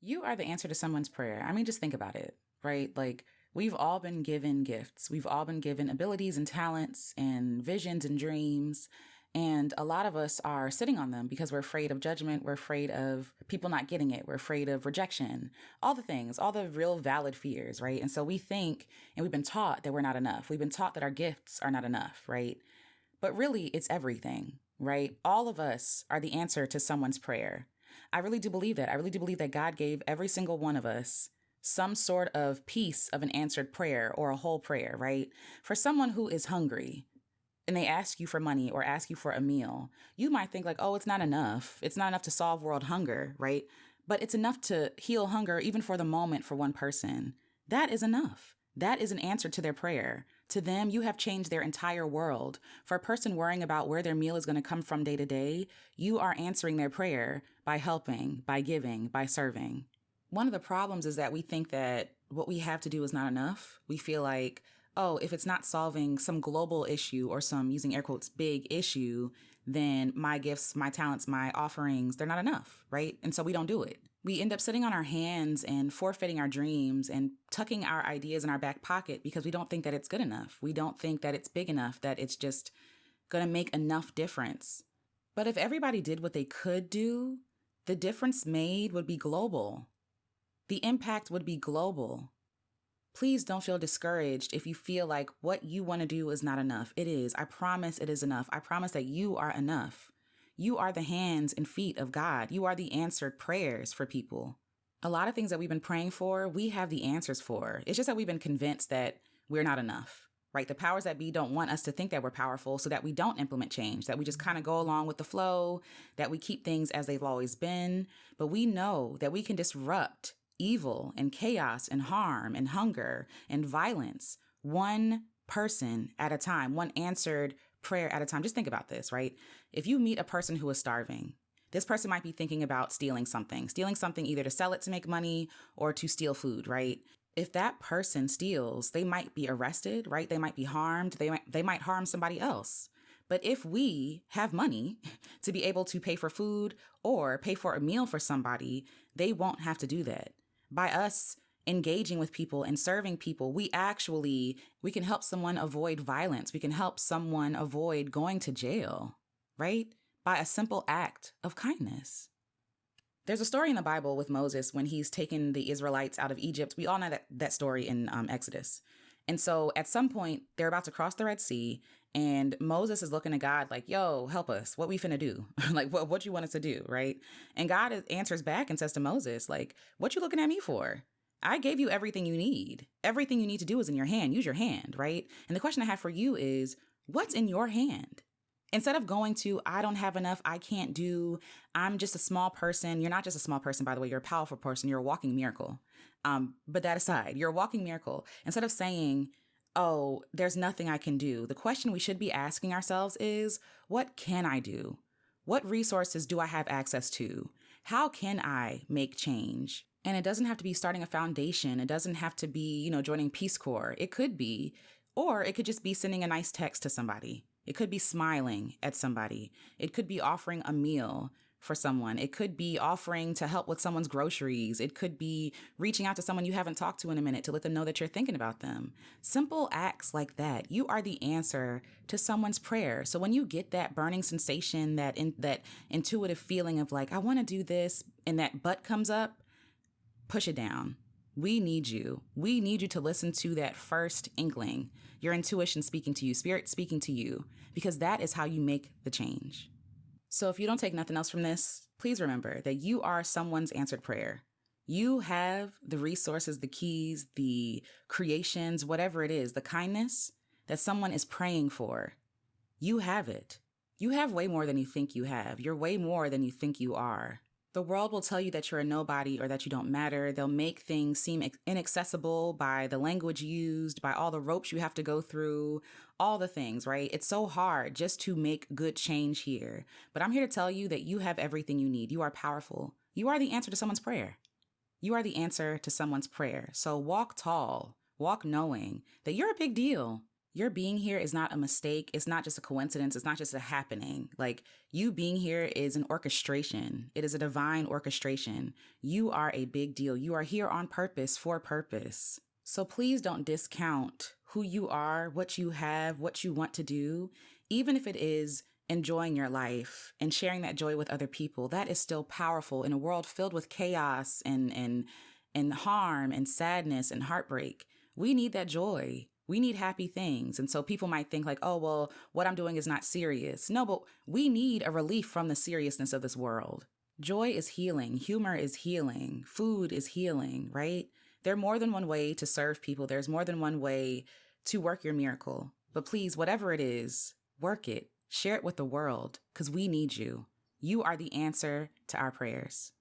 You are the answer to someone's prayer. I mean, just think about it, right? Like, we've all been given gifts. We've all been given abilities and talents and visions and dreams. And a lot of us are sitting on them because we're afraid of judgment. We're afraid of people not getting it. We're afraid of rejection, all the things, all the real valid fears, right? And so we think, and we've been taught that we're not enough. We've been taught that our gifts are not enough, right? But really, it's everything, right? All of us are the answer to someone's prayer. I really do believe that. I really do believe that God gave every single one of us some sort of piece of an answered prayer or a whole prayer, right? For someone who is hungry and they ask you for money or ask you for a meal, you might think like, oh, it's not enough. It's not enough to solve world hunger, right? But it's enough to heal hunger even for the moment for one person. That is enough. That is an answer to their prayer. To them, you have changed their entire world. For a person worrying about where their meal is going to come from day to day, you are answering their prayer by helping, by giving, by serving. One of the problems is that we think that what we have to do is not enough. We feel like, oh, if it's not solving some global issue or some, using air quotes, big issue, then my gifts, my talents, my offerings, they're not enough, right? And so we don't do it. We end up sitting on our hands and forfeiting our dreams and tucking our ideas in our back pocket because we don't think that it's good enough. We don't think that it's big enough, that it's just going to make enough difference. But if everybody did what they could do, the difference made would be global. The impact would be global. Please don't feel discouraged if you feel like what you want to do is not enough. It is. I promise it is enough. I promise that you are enough. You are the hands and feet of God. You are the answered prayers for people. A lot of things that we've been praying for, we have the answers for. It's just that we've been convinced that we're not enough, right? The powers that be don't want us to think that we're powerful so that we don't implement change, that we just kind of go along with the flow, that we keep things as they've always been. But we know that we can disrupt evil and chaos and harm and hunger and violence one person at a time, one answered prayer at a time. Just think about this, right? If you meet a person who is starving, this person might be thinking about stealing something either to sell it to make money or to steal food, right? If that person steals, they might be arrested, right? They might be harmed. They might harm somebody else. But if we have money to be able to pay for food or pay for a meal for somebody, they won't have to do that. By us engaging with people and serving people, we can help someone avoid violence. We can help someone avoid going to jail, right? By a simple act of kindness. There's a story in the Bible with Moses when he's taken the Israelites out of Egypt. We all know that story in Exodus. And so at some point, they're about to cross the Red Sea, and Moses is looking to God like, yo, help us. What we finna do? Like, what you want us to do, right? And God answers back and says to Moses, like, what you looking at me for? I gave you everything you need. Everything you need to do is in your hand. Use your hand, right? And the question I have for you is, what's in your hand? Instead of going to, I don't have enough, I can't do, I'm just a small person. You're not just a small person, by the way, you're a powerful person. You're a walking miracle. But that aside, you're a walking miracle. Instead of saying, oh, there's nothing I can do, the question we should be asking ourselves is, what can I do? What resources do I have access to? How can I make change? And it doesn't have to be starting a foundation. It doesn't have to be, joining Peace Corps. It could be, or it could just be sending a nice text to somebody. It could be smiling at somebody. It could be offering a meal for someone. It could be offering to help with someone's groceries. It could be reaching out to someone you haven't talked to in a minute to let them know that you're thinking about them. Simple acts like that. You are the answer to someone's prayer. So when you get that burning sensation, that intuitive feeling of like, I want to do this, and that but comes up, push it down. We need you. We need you to listen to that first inkling, your intuition speaking to you, spirit speaking to you, because that is how you make the change. So if you don't take nothing else from this, please remember that you are someone's answered prayer. You have the resources, the keys, the creations, whatever it is, the kindness that someone is praying for. You have it. You have way more than you think you have. You're way more than you think you are. The world will tell you that you're a nobody or that you don't matter. They'll make things seem inaccessible by the language used, by all the ropes you have to go through, all the things, right? It's so hard just to make good change here. But I'm here to tell you that you have everything you need. You are powerful. You are the answer to someone's prayer. You are the answer to someone's prayer. So walk tall, walk knowing that you're a big deal. your being here is not a mistake. It's not just a coincidence. It's not just a happening. Like, you being here is an orchestration. It is a divine orchestration. You are a big deal. You are here on purpose, for purpose. So please don't discount who you are, what you have, what you want to do, even if it is enjoying your life and sharing that joy with other people. That is still powerful in a world filled with chaos and harm and sadness and heartbreak. We need that joy. We need happy things. And so people might think like, oh, well, what I'm doing is not serious. No, but we need a relief from the seriousness of this world. Joy is healing. Humor is healing. Food is healing, right? There's more than one way to serve people. There's more than one way to work your miracle. But please, whatever it is, work it. Share it with the world because we need you. You are the answer to our prayers.